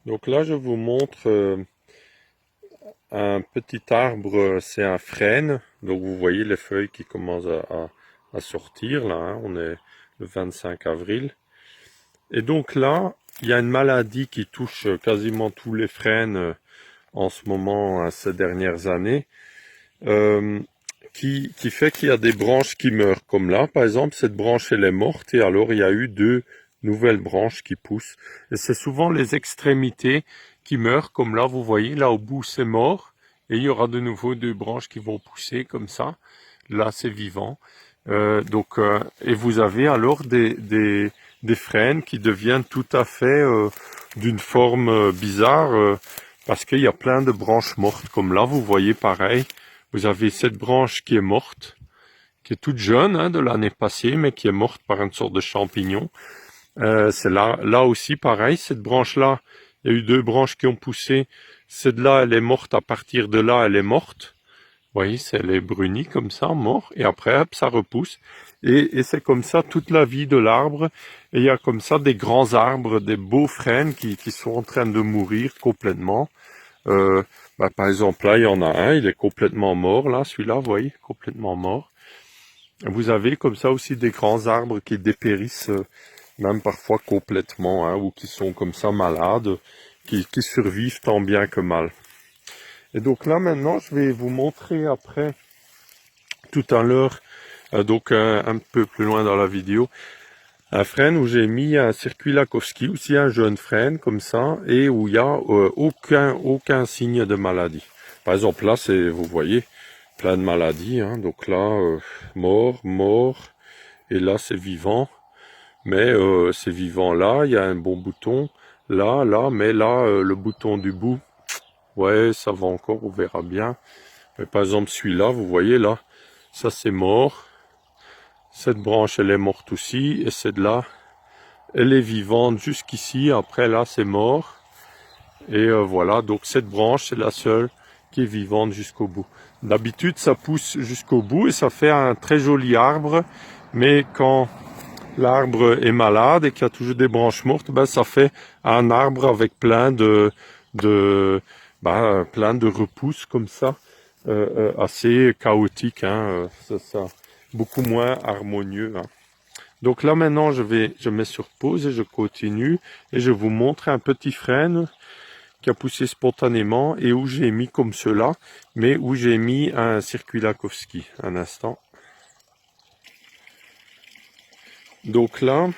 Donc là, je vous montre un petit arbre, c'est un frêne. Donc vous voyez les feuilles qui commencent à sortir là, hein. On est le 25 avril. Et donc là, il y a une maladie qui touche quasiment tous les frênes en ce moment, hein, ces dernières années, euh, qui fait qu'il y a des branches qui meurent. Comme là, par exemple, cette branche, elle est morte et alors il y a eu deux nouvelles branches qui poussent. Et c'est souvent les extrémités qui meurent, comme là, vous voyez, là au bout, c'est mort. Et il y aura de nouveau deux branches qui vont pousser comme ça. Là, c'est vivant. Et vous avez alors des frênes qui deviennent tout à fait d'une forme bizarre parce qu'il y a plein de branches mortes. Comme là, vous voyez pareil. Vous avez cette branche qui est morte, qui est toute jeune, hein, de l'année passée, mais qui est morte par une sorte de champignon. C'est là aussi pareil, cette branche-là, il y a eu deux branches qui ont poussé. Celle-là, elle est morte, à partir de là, elle est morte. Vous voyez, elle est brunie comme ça, mort, et après, hop, ça repousse. Et c'est comme ça toute la vie de l'arbre. Et il y a comme ça des grands arbres, des beaux frênes qui sont en train de mourir complètement. Par exemple, là, il y en a un, il est complètement mort, là, celui-là, vous voyez, complètement mort. Vous avez comme ça aussi des grands arbres qui dépérissent, même parfois complètement, hein, ou qui sont comme ça malades, qui survivent tant bien que mal. Et donc là, maintenant, je vais vous montrer après, tout à l'heure, un peu plus loin dans la vidéo, un frêne où j'ai mis un circuit Lakowski, aussi un jeune frêne comme ça, et où il n'y a aucun signe de maladie. Par exemple, là, vous voyez, plein de maladies, hein. Donc là, mort, et là, c'est vivant. Mais c'est vivant là, il y a un bon bouton, là, mais là, le bouton du bout, ouais, ça va encore, on verra bien. Mais par exemple, celui-là, vous voyez là, ça c'est mort. Cette branche, elle est morte aussi, et celle-là, elle est vivante jusqu'ici, après là c'est mort. Et voilà, donc cette branche c'est la seule qui est vivante jusqu'au bout. D'habitude ça pousse jusqu'au bout et ça fait un très joli arbre, mais quand l'arbre est malade et qu'il y a toujours des branches mortes, ben ça fait un arbre avec plein plein de repousses comme ça, assez chaotique, hein, ça, beaucoup moins harmonieux, hein. Donc là maintenant je mets sur pause et je continue et je vous montre un petit frêne qui a poussé spontanément et où j'ai mis comme cela, mais où j'ai mis un circuit Lakowski. Un instant. Donc là,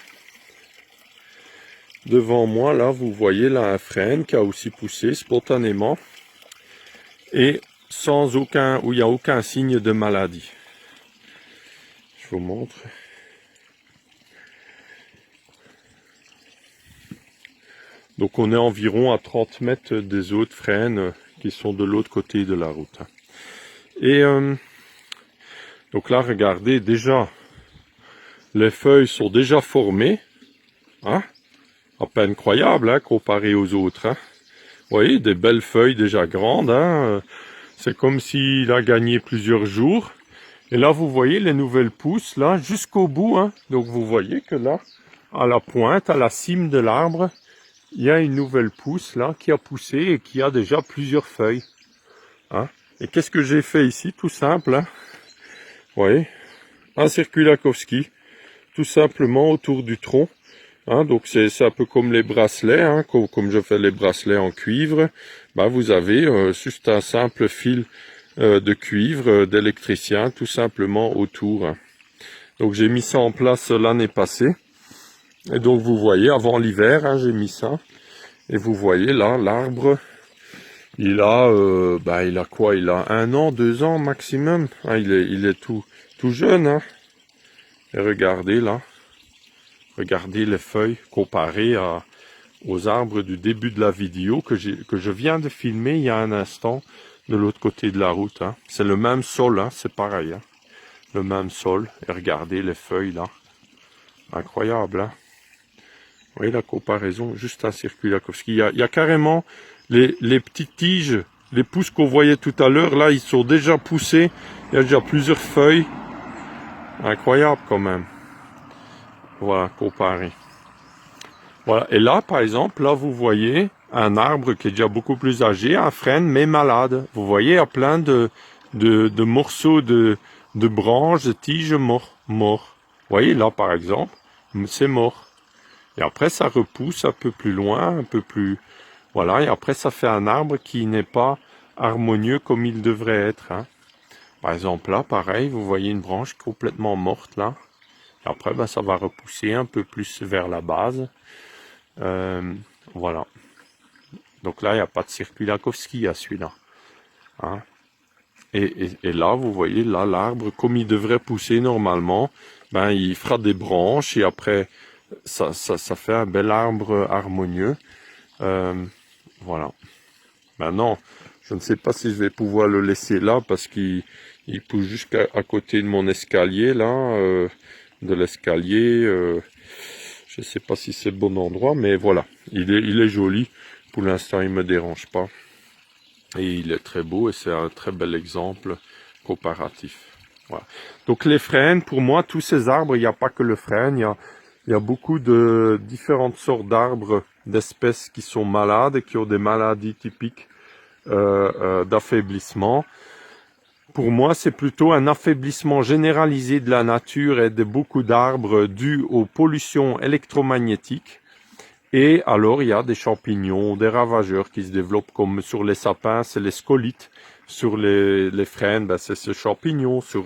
devant moi, là vous voyez là un frêne qui a aussi poussé spontanément et où il n'y a aucun signe de maladie. Je vous montre. Donc on est environ à 30 mètres des autres frênes qui sont de l'autre côté de la route. Et donc là, regardez, déjà, les feuilles sont déjà formées. Hein, à peine incroyable, hein, comparé aux autres. Hein. Vous voyez, des belles feuilles déjà grandes. Hein. C'est comme s'il a gagné plusieurs jours. Et là, vous voyez les nouvelles pousses, là, jusqu'au bout. Hein. Donc vous voyez que là, à la pointe, à la cime de l'arbre, il y a une nouvelle pousse là qui a poussé et qui a déjà plusieurs feuilles. Hein. Et qu'est-ce que j'ai fait ici? Tout simple. Hein. Vous voyez, un circuit Lakowski, tout simplement autour du tronc. Hein, donc c'est un peu comme les bracelets, hein, comme je fais les bracelets en cuivre. Bah, vous avez juste un simple fil de cuivre d'électricien tout simplement autour. Hein. Donc j'ai mis ça en place l'année passée. Et donc vous voyez, avant l'hiver, hein, j'ai mis ça. Et vous voyez là, l'arbre, il a quoi? Il a 1 an, 2 ans maximum. Hein, il est tout jeune. Hein. Et regardez là, regardez les feuilles comparées aux arbres du début de la vidéo que je viens de filmer il y a un instant de l'autre côté de la route. Hein. C'est le même sol, hein, c'est pareil. Hein. Le même sol. Et regardez les feuilles là. Incroyable. Hein. Vous voyez la comparaison, juste un circuit Lakowski. Il y a carrément les petites tiges, les pousses qu'on voyait tout à l'heure, là ils sont déjà poussés. Il y a déjà plusieurs feuilles. Incroyable quand même. Voilà, comparé. Voilà. Et là, par exemple, là, vous voyez un arbre qui est déjà beaucoup plus âgé, un frêne, mais malade. Vous voyez, il y a plein de morceaux de branches, de tiges morts. Vous voyez, là, par exemple, c'est mort. Et après, ça repousse un peu plus loin, un peu plus... Voilà, et après, ça fait un arbre qui n'est pas harmonieux comme il devrait être, hein. Par exemple, là, pareil, vous voyez une branche complètement morte, là. Et après, ben, ça va repousser un peu plus vers la base. Voilà. Donc là, il n'y a pas de circuit Lakowski à celui-là, hein. Et là, vous voyez, là, l'arbre, comme il devrait pousser normalement, ben, il fera des branches et après, ça fait un bel arbre harmonieux. Voilà. Maintenant, je ne sais pas si je vais pouvoir le laisser là parce qu'il pousse jusqu'à côté de mon escalier, là, de l'escalier. Je ne sais pas si c'est le bon endroit, mais voilà. Il est joli. Pour l'instant, il me dérange pas. Et il est très beau et c'est un très bel exemple comparatif. Voilà. Donc les frênes, pour moi, tous ces arbres, il n'y a pas que le frêne, il y a beaucoup de différentes sortes d'arbres, d'espèces qui sont malades et qui ont des maladies typiques d'affaiblissement. Pour moi, c'est plutôt un affaiblissement généralisé de la nature et de beaucoup d'arbres dû aux pollutions électromagnétiques. Et alors, il y a des champignons, des ravageurs qui se développent comme sur les sapins, c'est les scolites. Sur les frênes, ben, c'est ce champignon. Sur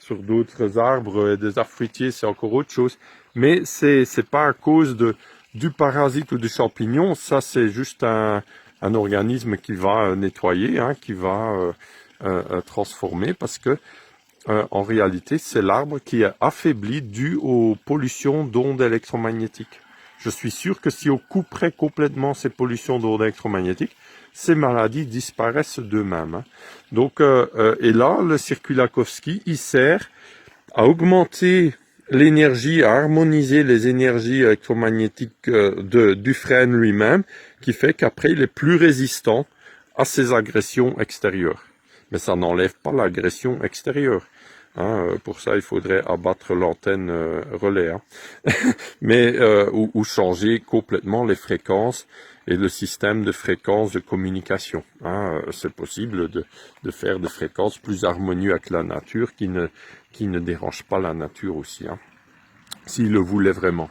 d'autres arbres et des arbres fruitiers, c'est encore autre chose. Mais c'est pas à cause du parasite ou du champignon. Ça, c'est juste un organisme qui va nettoyer, hein, qui va transformer parce que en réalité, c'est l'arbre qui est affaibli dû aux pollutions d'ondes électromagnétiques. Je suis sûr que si on couperait complètement ces pollutions d'ondes électromagnétiques, ces maladies disparaissent d'eux-mêmes, hein. Donc, et là, le circuit Lakowski, il sert à augmenter l'énergie, à harmoniser les énergies électromagnétiques du frêne lui-même, qui fait qu'après, il est plus résistant à ces agressions extérieures. Mais ça n'enlève pas l'agression extérieure, hein. Pour ça, il faudrait abattre l'antenne relais, hein. Mais ou changer complètement les fréquences et le système de fréquences de communication, hein. C'est possible de faire des fréquences plus harmonieuses avec la nature qui ne dérangent pas la nature aussi, hein, s'il le voulait vraiment.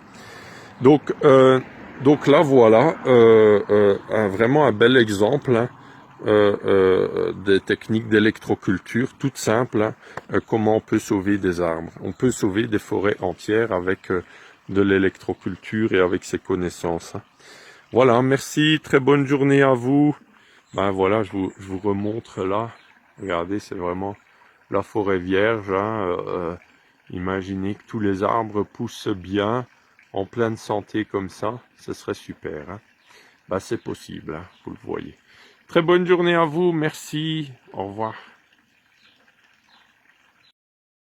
Donc là voilà vraiment un bel exemple, hein, des techniques d'électroculture toutes simples, hein, comment on peut sauver des arbres. On peut sauver des forêts entières avec de l'électroculture et avec ses connaissances, hein. Voilà, merci, très bonne journée à vous. Ben voilà, je vous remontre là. Regardez, c'est vraiment la forêt vierge, hein. Imaginez que tous les arbres poussent bien, en pleine santé comme ça, ce serait super, hein. Ben, c'est possible, hein, vous le voyez. Très bonne journée à vous, merci, au revoir.